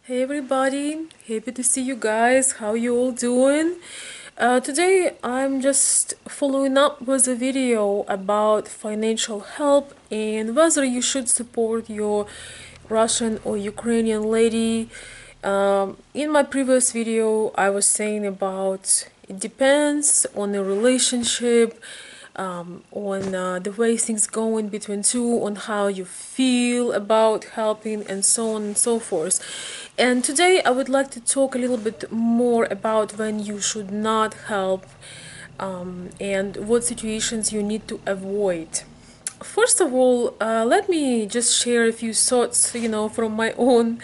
Hey everybody, happy to see you guys. How you all doing? Today I'm just following up with a video about financial help and whether you should support your Russian or Ukrainian lady. In my previous video I was saying about it depends on the relationship, on the way things going between two, on how you feel about helping, and so on and so forth. And today I would like to talk a little bit more about when you should not help, and what situations you need to avoid. First of all, let me just share a few thoughts, from my own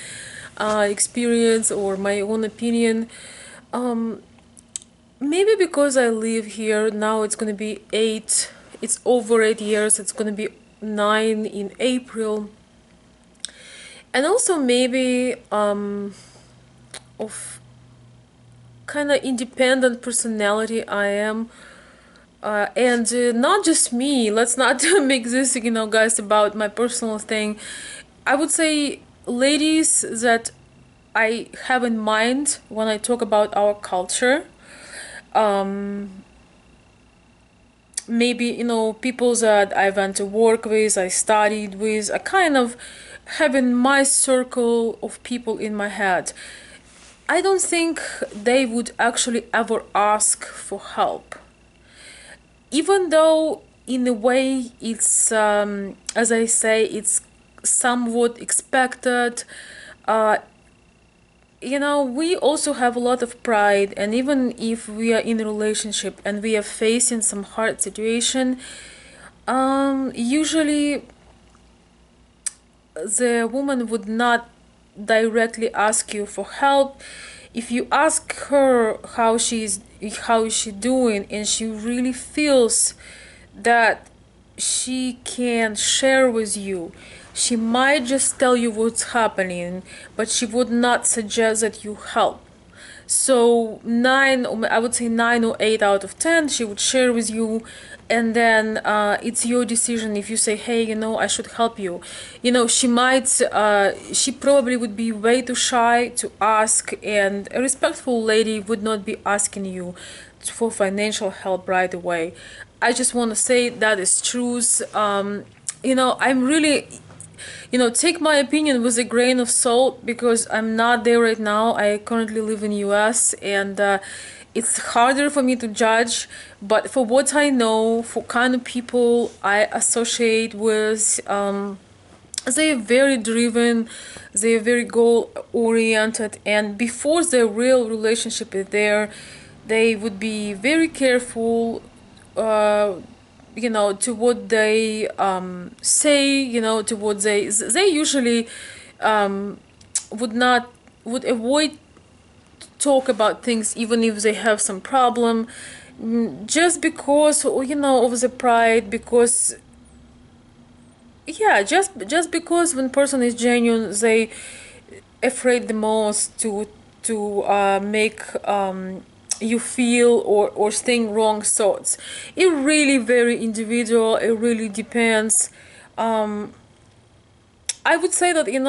experience or my own opinion. Maybe because I live here now, it's gonna be it's over 8 years, it's gonna be 9 in April. And also maybe of kind of independent personality I am. And not just me, let's not make this, guys, about my personal thing. I would say ladies that I have in mind when I talk about our culture. Maybe people that I went to work with, I studied with, I kind of having my circle of people in my head. I don't think they would actually ever ask for help, even though in a way it's as I say, it's somewhat expected. uh, we also have a lot of pride, and even if we are in a relationship and we are facing some hard situation, usually the woman would not directly ask you for help. If you ask her how is she doing, and she really feels that she can share with you, she might just tell you what's happening, but she would not suggest that you help. So I would say 9 or 8 out of 10, she would share with you, and then it's your decision if you say, hey, I should help you. She probably would be way too shy to ask, and a respectful lady would not be asking you for financial help right away. I just want to say that is truth. I'm really, take my opinion with a grain of salt, because I'm not there right now. I currently live in US, and it's harder for me to judge. But for what I know, for kind of people I associate with, they're very driven, they're very goal oriented, and before their real relationship is there, they would be very careful, to what they say, to what they usually would not would avoid talk about things even if they have some problem, just because of the pride. Because yeah, just because when person is genuine, they afraid the most to make you feel or think wrong thoughts. It really very individual, it really depends. I would say that in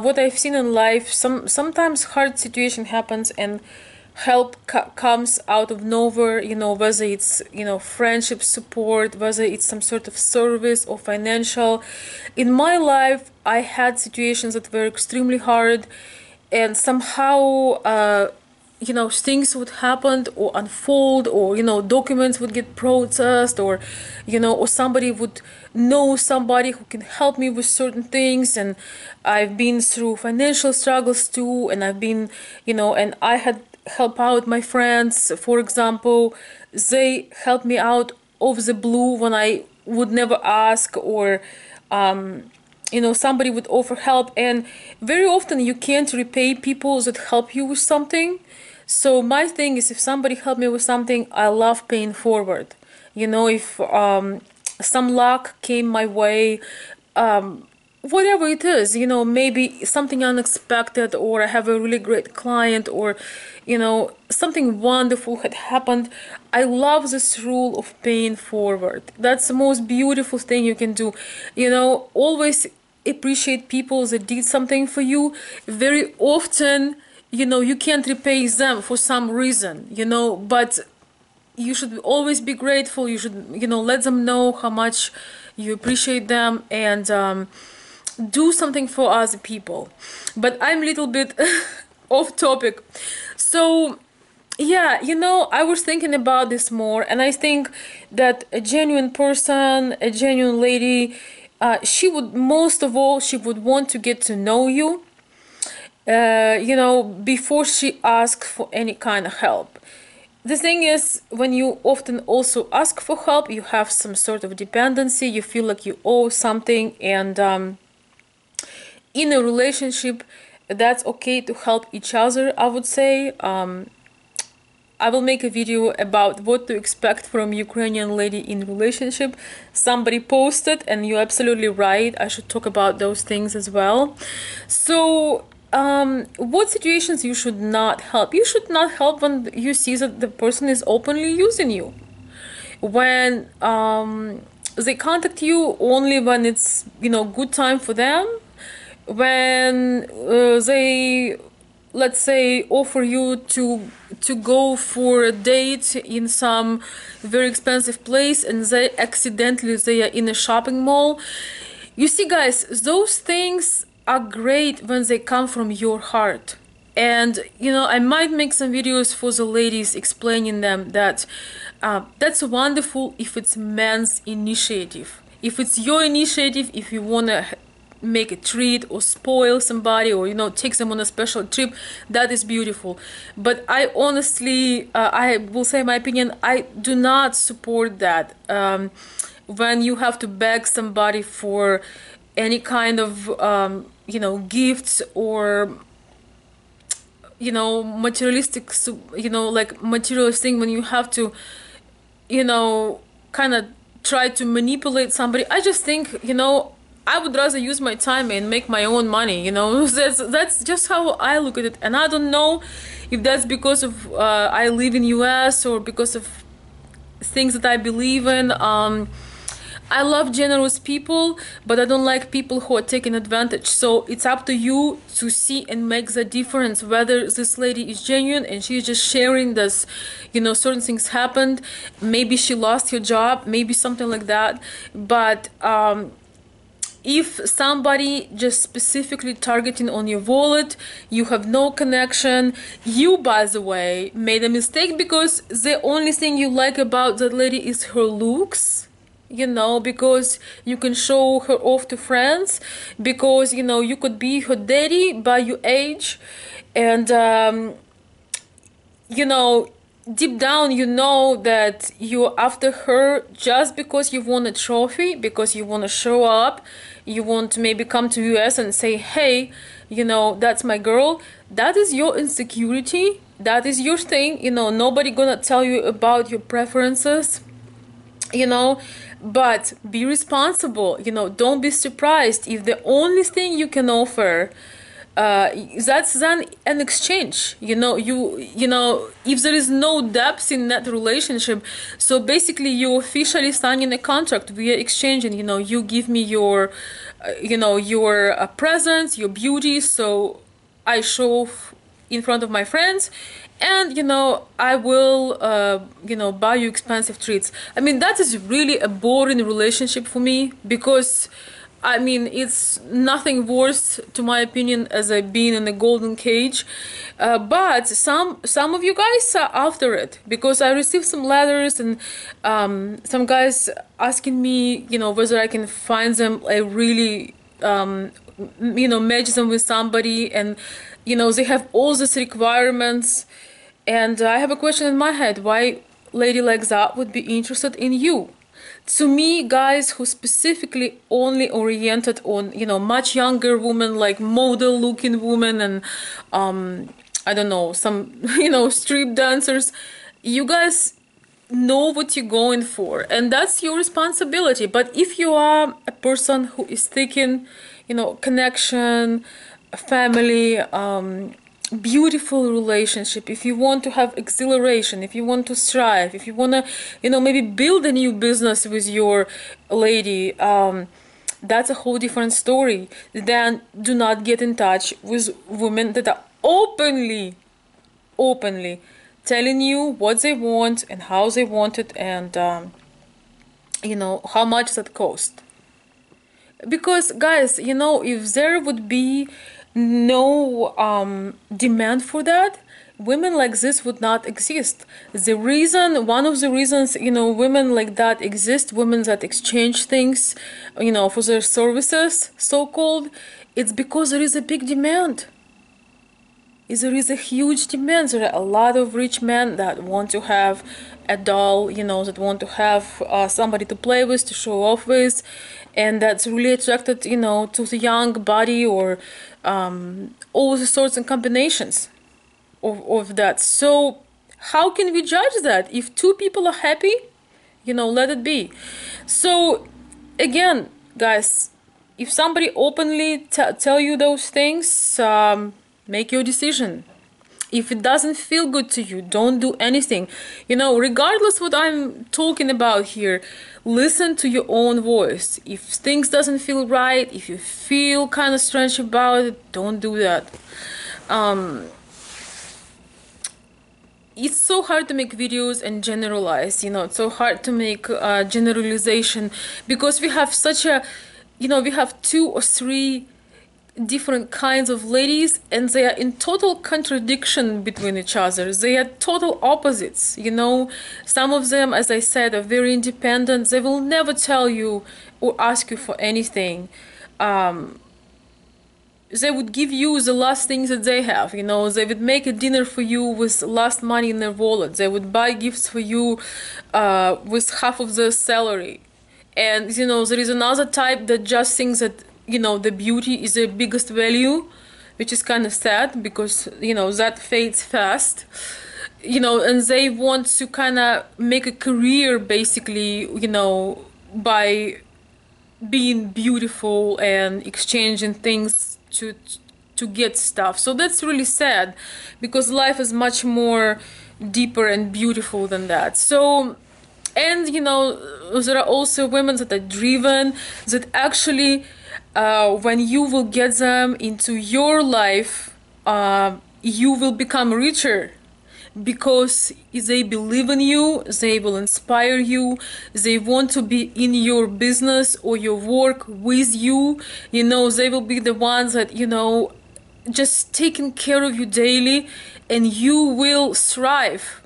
what I've seen in life, sometimes hard situation happens and help comes out of nowhere, whether it's friendship support, whether it's some sort of service or financial. In my life I had situations that were extremely hard, and somehow things would happen or unfold, or documents would get processed, or somebody would know somebody who can help me with certain things. And I've been through financial struggles too, and I've been, and I had help out my friends, for example. They helped me out of the blue when I would never ask, or somebody would offer help. And very often you can't repay people that help you with something. So my thing is, if somebody helped me with something, I love paying forward. If some luck came my way, whatever it is, maybe something unexpected, or I have a really great client, or something wonderful had happened, I love this rule of paying forward. That's the most beautiful thing you can do. Always appreciate people that did something for you, very often, you know, you can't repay them for some reason, you know, but you should always be grateful. You should, you know, let them know how much you appreciate them, and do something for other people. But I'm a little bit off topic. So yeah, you know, I was thinking about this more, and I think that a genuine person, a genuine lady, she would, most of all, she would want to get to know you, you know, before she asks for any kind of help. The thing is, when you often also ask for help, you have some sort of dependency, you feel like you owe something, and in a relationship, that's okay to help each other, I would say. I will make a video about what to expect from Ukrainian lady in relationship. Somebody posted, and you're absolutely right, I should talk about those things as well. So what situations you should not help? You should not help when you see that the person is openly using you. When they contact you only when it's, you know, good time for them. When they, let's say, offer you to go for a date in some very expensive place, and they accidentally, they are in a shopping mall. You see, guys, those things are great when they come from your heart. And, you know, I might make some videos for the ladies explaining them that that's wonderful if it's man's initiative. If it's your initiative, if you want to make a treat or spoil somebody, or, you know, take them on a special trip, that is beautiful. But I honestly, I will say my opinion, I do not support that. When you have to beg somebody for any kind of you know, gifts, or, you know, materialistic, you know, like material thing, when you have to, you know, kind of try to manipulate somebody, I just think, you know, I would rather use my time and make my own money, you know. That's just how I look at it. And I don't know if that's because of I live in US, or because of things that I believe in. I love generous people, but I don't like people who are taking advantage. So it's up to you to see and make the difference, whether this lady is genuine and she's just sharing this, you know, certain things happened. Maybe she lost her job, maybe something like that. But if somebody just specifically targeting on your wallet, you have no connection, you, by the way, made a mistake, because the only thing you like about that lady is her looks, you know, because you can show her off to friends, because, you know, you could be her daddy by your age, and you know, deep down you know that you're after her just because you won a trophy, because you want to show up, you want to maybe come to US and say, hey, you know, that's my girl. That is your insecurity, that is your thing, you know, nobody gonna tell you about your preferences, you know. But be responsible, you know, don't be surprised if the only thing you can offer, that's then an exchange, you know. You know, if there is no depth in that relationship, so basically you're officially signing a contract. We are exchanging, you know, you give me your you know, your presence, your beauty, so I show off in front of my friends, and, you know, I will you know, buy you expensive treats. I mean, that is really a boring relationship for me, because I mean, it's nothing worse, to my opinion, as I've been in a golden cage. But some of you guys are after it, because I received some letters, and some guys asking me, you know, whether I can find them a really, you know, match them with somebody, and, you know, they have all these requirements, and I have a question in my head: why lady like that would be interested in you? To me, guys who specifically only oriented on, you know, much younger women, like model looking women, and I don't know, some, you know, strip dancers, you guys know what you're going for, and that's your responsibility. But if you are a person who is seeking, you know, connection, family, beautiful relationship, if you want to have exhilaration, if you want to strive, if you want to, you know, maybe build a new business with your lady, that's a whole different story. Then do not get in touch with women that are openly telling you what they want and how they want it, and how much that cost. Because guys, if there would be no demand for that, women like this would not exist. One of the reasons, women like that exist, women that exchange things, for their services, so called, it's because there is a big demand. There is a huge demand. There are a lot of rich men that want to have a doll, that want to have somebody to play with, to show off with, and that's really attracted, to the young body, or all the sorts and combinations of that. So how can we judge that? If two people are happy, let it be. So again, guys, if somebody openly tell you those things, make your decision. If it doesn't feel good to you, don't do anything. Regardless what I'm talking about here, listen to your own voice. If things doesn't feel right, if you feel kind of strange about it, don't do that. It's so hard to make videos and generalize, it's so hard to make generalization, because we have such a, we have 2 or 3 different kinds of ladies, and they are in total contradiction between each other. They are total opposites. Some of them, as I said, are very independent. They will never tell you or ask you for anything. They would give you the last things that they have. They would make a dinner for you with last money in their wallet. They would buy gifts for you with half of their salary. And there is another type that just thinks that the beauty is the biggest value, which is kind of sad, because that fades fast. And they want to kind of make a career, basically, by being beautiful and exchanging things to get stuff. So that's really sad, because life is much more deeper and beautiful than that. So, and there are also women that are driven, that actually when you will get them into your life, you will become richer, because they believe in you, they will inspire you, they want to be in your business or your work with you. They will be the ones that, just taking care of you daily, and you will thrive.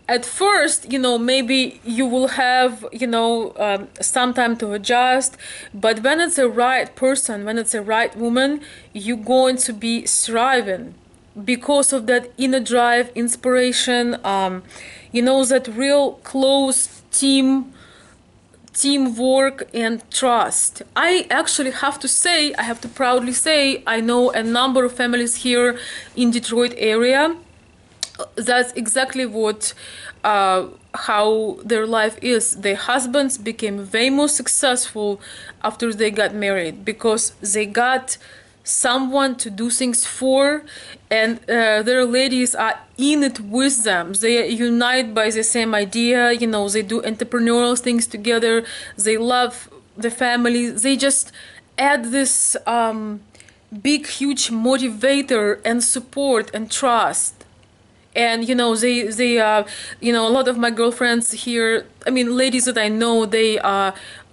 At first, maybe you will have, some time to adjust, but when it's the right person, when it's the right woman, you're going to be thriving because of that inner drive, inspiration, that real close teamwork and trust. I actually have to proudly say, I know a number of families here in Detroit area. That's exactly what how their life is. Their husbands became way more successful after they got married, because they got someone to do things for, and their ladies are in it with them. They unite by the same idea. They do entrepreneurial things together. They love the family. They just add this big, huge motivator and support and trust. And they a lot of my girlfriends here, ladies that I know, they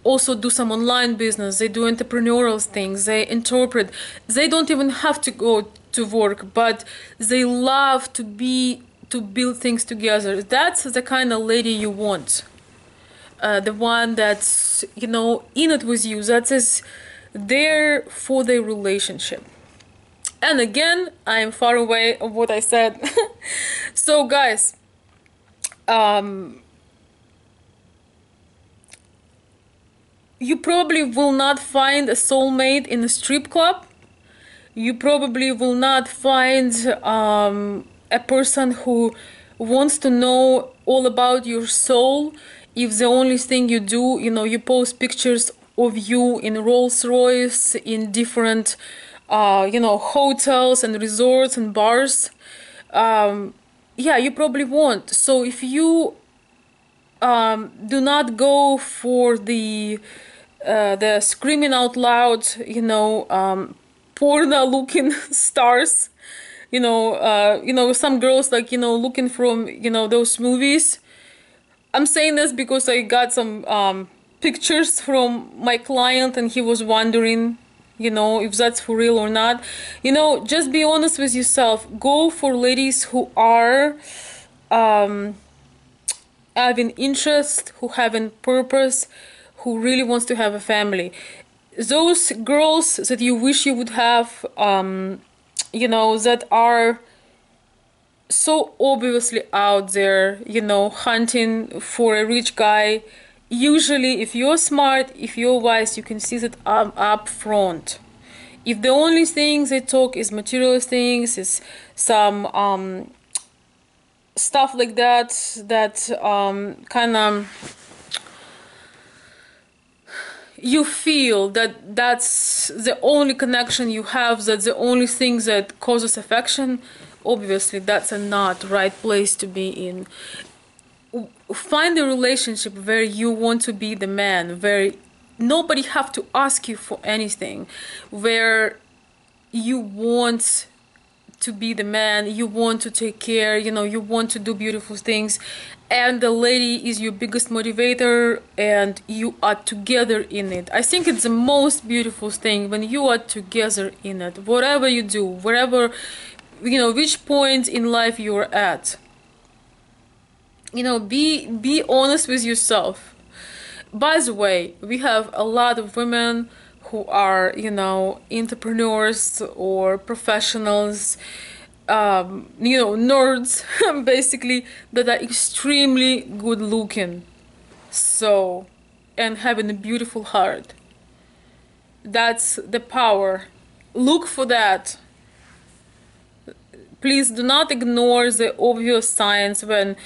also do some online business. They do entrepreneurial things. They interpret. They don't even have to go to work, but they love to build things together. That's the kind of lady you want. The one that's in it with you. That is there for the relationship. And again, I am far away of what I said. So guys, you probably will not find a soulmate in a strip club. You probably will not find a person who wants to know all about your soul if the only thing you do, you post pictures of you in Rolls Royce, in different hotels and resorts and bars. Yeah, you probably won't. So if you do not go for the they're screaming out loud, porno looking stars, some girls like, looking from, those movies. I'm saying this because I got some pictures from my client and he was wondering, if that's for real or not. Just be honest with yourself. Go for ladies who are having interest, who having purpose, who really wants to have a family. Those girls that you wish you would have, that are so obviously out there, hunting for a rich guy. Usually, if you're smart, if you're wise, you can see that up front. If the only things they talk is material things, is some stuff like that kind of, you feel that that's the only connection you have, that's the only thing that causes affection, obviously that's a not right place to be in. Find a relationship where you want to be the man, where nobody have to ask you for anything, where you want to be the man, you want to take care, you want to do beautiful things, and the lady is your biggest motivator and you are together in it. I think it's the most beautiful thing when you are together in it, whatever you do, wherever, which point in life you're at. Be honest with yourself. By the way, we have a lot of women who are, entrepreneurs or professionals, nerds, basically, that are extremely good looking. So, and having a beautiful heart. That's the power. Look for that. Please do not ignore the obvious signs when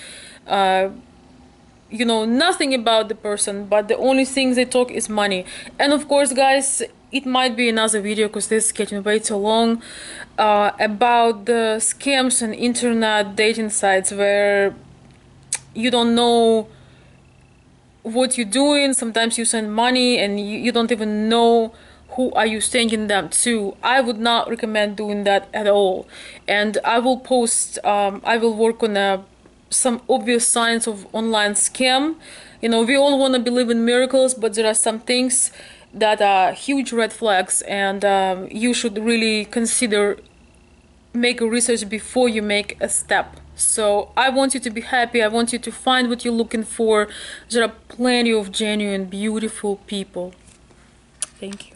nothing about the person, but the only thing they talk is money. And of course, guys, it might be another video because this is getting way too long, about the scams and internet dating sites where you don't know what you're doing. Sometimes you send money and you don't even know who are you sending them to. I would not recommend doing that at all. And I will post, I will work on some obvious signs of online scam. We all want to believe in miracles, but there are some things that are huge red flags, and you should really consider, make a research before you make a step. So I want you to be happy. I want you to find what you're looking for. There are plenty of genuine, beautiful people. Thank you.